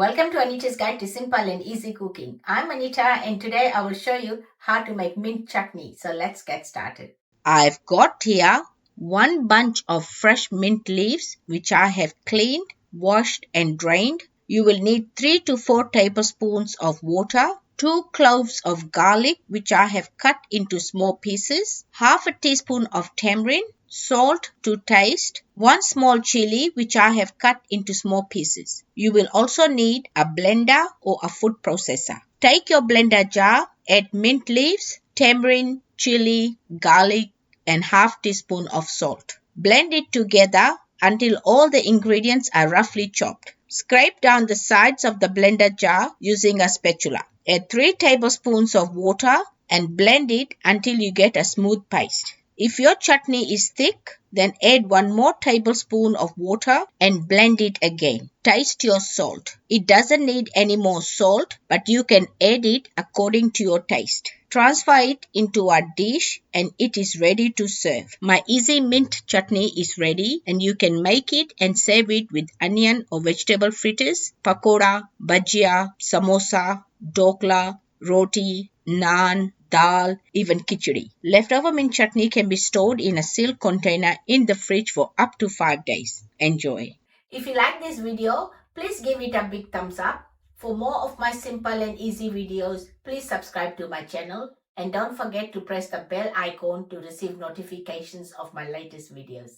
Welcome to Anita's Guide to Simple and Easy Cooking. I'm Anita and today I will show you how to make mint chutney. So let's get started. I've got here one bunch of fresh mint leaves which I have cleaned, washed and drained. You will need 3 to 4 tablespoons of water, 2 cloves of garlic which I have cut into small pieces, half a teaspoon of tamarind, salt to taste, 1 small chilli which I have cut into small pieces. You will also need a blender or a food processor. Take your blender jar, add mint leaves, tamarind, chilli, garlic and half teaspoon of salt. Blend it together until all the ingredients are roughly chopped. Scrape down the sides of the blender jar using a spatula. Add 3 tablespoons of water and blend it until you get a smooth paste. If your chutney is thick, then add 1 more tablespoon of water and blend it again. Taste your salt. It doesn't need any more salt, but you can add it according to your taste. Transfer it into a dish and it is ready to serve. My easy mint chutney is ready and you can make it and serve it with onion or vegetable fritters, pakora, bhajiyas, samosa, dhokla, roti, naan, dhal, even khichdi. Leftover mint chutney can be stored in a sealed container in the fridge for up to 5 days. Enjoy. If you like this video, please give it a big thumbs up. For more of my simple and easy videos, please subscribe to my channel and don't forget to press the bell icon to receive notifications of my latest videos.